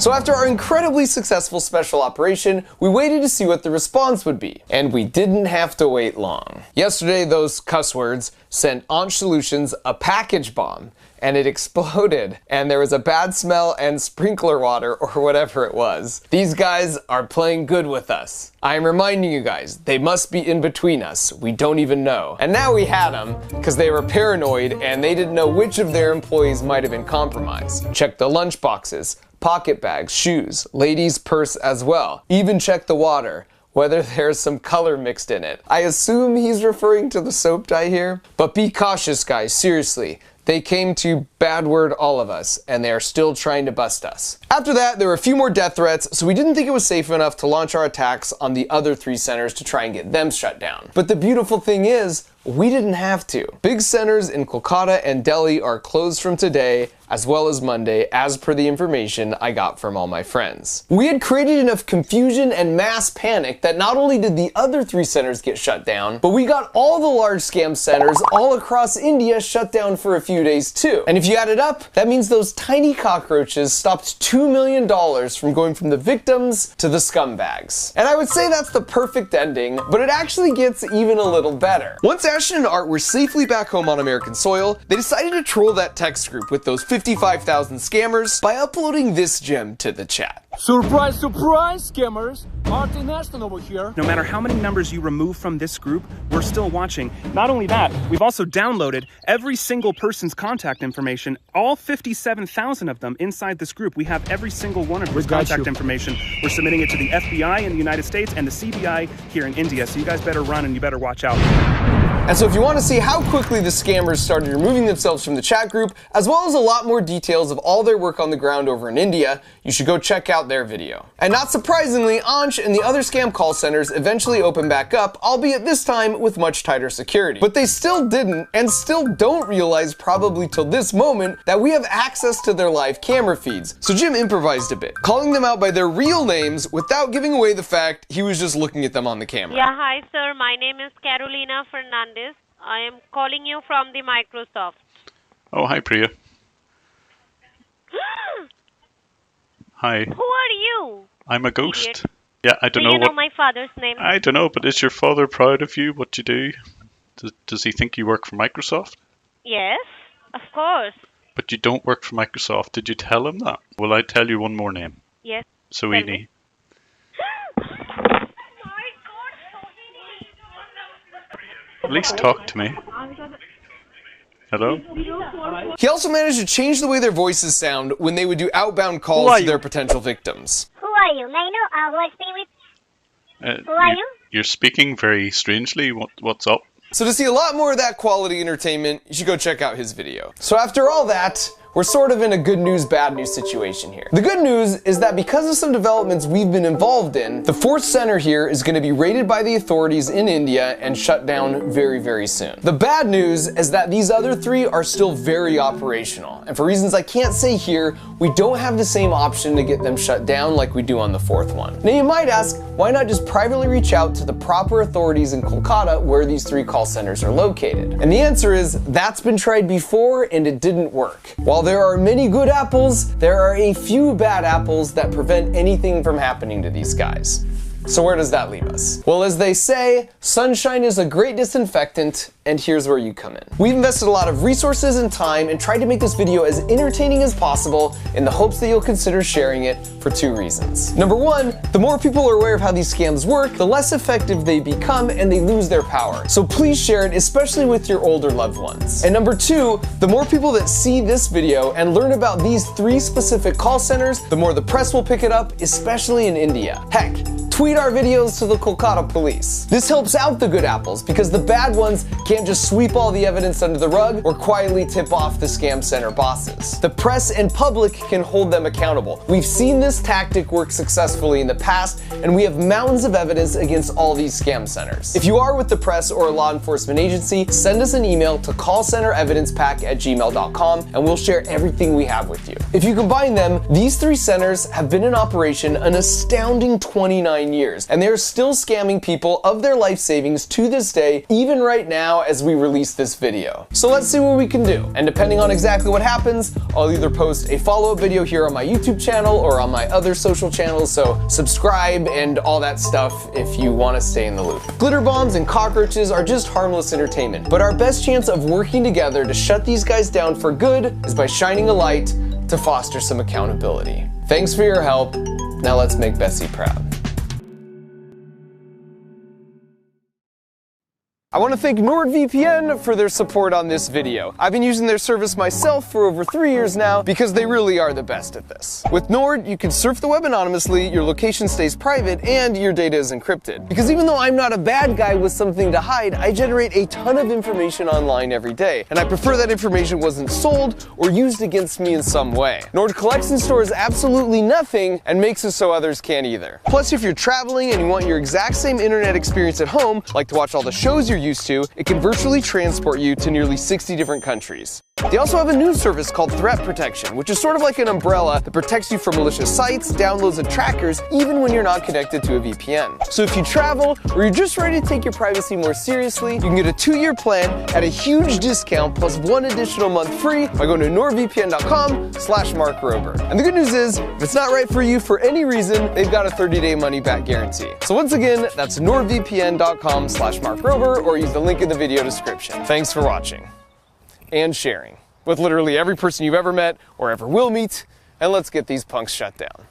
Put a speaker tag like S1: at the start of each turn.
S1: So after our incredibly successful special operation, we waited to see what the response would be. And we didn't have to wait long. Yesterday, those cuss words sent Anch Solutions a package bomb, and it exploded, and there was a bad smell and sprinkler water or whatever it was. These guys are playing good with us. I am reminding you guys, they must be in between us. We don't even know. And now we had them, because they were paranoid and they didn't know which of their employees might have been compromised. Check the lunch boxes, pocket bags, shoes, ladies' purse as well. Even check the water, whether there's some color mixed in it. I assume he's referring to the soap dye here. But be cautious, guys, seriously. They came to bad word all of us, and they are still trying to bust us. After that, there were a few more death threats, so we didn't think it was safe enough to launch our attacks on the other 3 centers to try and get them shut down. But the beautiful thing is, we didn't have to. Big centers in Kolkata and Delhi are closed from today, as well as Monday, as per the information I got from all my friends. We had created enough confusion and mass panic that not only did the other 3 centers get shut down, but we got all the large scam centers all across India shut down for a few days too. And if you add it up, that means those tiny cockroaches stopped $2 million from going from the victims to the scumbags. And I would say that's the perfect ending, but it actually gets even a little better. Once Ashton and Art were safely back home on American soil, they decided to troll that text group with those 55,000 scammers by uploading this gem to the chat.
S2: Surprise, surprise, scammers! Art and Ashton over here.
S3: No matter how many numbers you remove from this group, we're still watching. Not only that, we've also downloaded every single person's contact information, all 57,000 of them inside this group. We have every single one of his contact information. We're submitting it to the FBI in the United States and the CBI here in India, so you guys better run and you better watch out.
S1: And so if you want to see how quickly the scammers started removing themselves from the chat group, as well as a lot more details of all their work on the ground over in India, you should go check out their video. And not surprisingly, Anch and the other scam call centers eventually opened back up, albeit this time with much tighter security. But they still didn't, and still don't realize probably till this moment, that we have access to their live camera feeds. So Jim improvised a bit, calling them out by their real names without giving away the fact he was just looking at them on the camera.
S4: Yeah, hi sir, my name is Carolina Fernandez. I am calling you from the Microsoft.
S5: Oh, hi Priya. Hi.
S4: Who are you?
S5: I'm a ghost.
S4: Idiot.
S5: Yeah, I don't
S4: Do
S5: know
S4: you know
S5: what...
S4: my father's name?
S5: I don't know, but is your father proud of you, what you do? Does he think you work for Microsoft?
S4: Yes, of course.
S5: But you don't work for Microsoft. Did you tell him that? Will I tell you one more name?
S4: Yes.
S5: Soini. At least talk to me. Hello?
S1: He also managed to change the way their voices sound when they would do outbound calls to their potential victims.
S6: Who are you? May I know who I speak with? Who are you?
S5: You're speaking very strangely. What's up?
S1: So to see a lot more of that quality entertainment, you should go check out his video. So after all that, we're sort of in a good news, bad news situation here. The good news is that because of some developments we've been involved in, the 4th center here is going to be raided by the authorities in India and shut down very, very soon. The bad news is that these other 3 are still very operational, and for reasons I can't say here, we don't have the same option to get them shut down like we do on the 4th one. Now you might ask, why not just privately reach out to the proper authorities in Kolkata where these 3 call centers are located? And the answer is, that's been tried before and it didn't work. While there are many good apples, there are a few bad apples that prevent anything from happening to these guys. So where does that leave us? Well, as they say, sunshine is a great disinfectant, and here's where you come in. We've invested a lot of resources and time and tried to make this video as entertaining as possible in the hopes that you'll consider sharing it for 2 reasons. Number 1, the more people are aware of how these scams work, the less effective they become and they lose their power. So please share it, especially with your older loved ones. And number 2, the more people that see this video and learn about these 3 specific call centers, the more the press will pick it up, especially in India. Heck, tweet our videos to the Kolkata police. This helps out the good apples because the bad ones can't just sweep all the evidence under the rug or quietly tip off the scam center bosses. The press and public can hold them accountable. We've seen this tactic work successfully in the past, and we have mountains of evidence against all these scam centers. If you are with the press or a law enforcement agency, send us an email to callcenterevidencepack@gmail.com and we'll share everything we have with you. If you combine them, these 3 centers have been in operation an astounding 29 9 years, and they're still scamming people of their life savings to this day, even right now as we release this video. So let's see what we can do. And depending on exactly what happens, I'll either post a follow-up video here on my YouTube channel or on my other social channels, so subscribe and all that stuff if you want to stay in the loop. Glitter bombs and cockroaches are just harmless entertainment, but our best chance of working together to shut these guys down for good is by shining a light to foster some accountability. Thanks for your help. Now let's make Bessie proud. I want to thank NordVPN for their support on this video. I've been using their service myself for over 3 years now because they really are the best at this. With Nord, you can surf the web anonymously, your location stays private, and your data is encrypted. Because even though I'm not a bad guy with something to hide, I generate a ton of information online every day, and I prefer that information wasn't sold or used against me in some way. Nord collects and stores absolutely nothing and makes it so others can't either. Plus, if you're traveling and you want your exact same internet experience at home, like to watch all the shows you're used to, it can virtually transport you to nearly 60 different countries. They also have a new service called Threat Protection, which is sort of like an umbrella that protects you from malicious sites, downloads, and trackers, even when you're not connected to a VPN. So if you travel, or you're just ready to take your privacy more seriously, you can get a 2-year plan at a huge discount plus 1 additional month free by going to nordvpn.com/MarkRober. And the good news is, if it's not right for you for any reason, they've got a 30-day money-back guarantee. So once again, that's nordvpn.com/MarkRober, or use the link in the video description. Thanks for watching. And sharing with literally every person you've ever met or ever will meet, and let's get these punks shut down.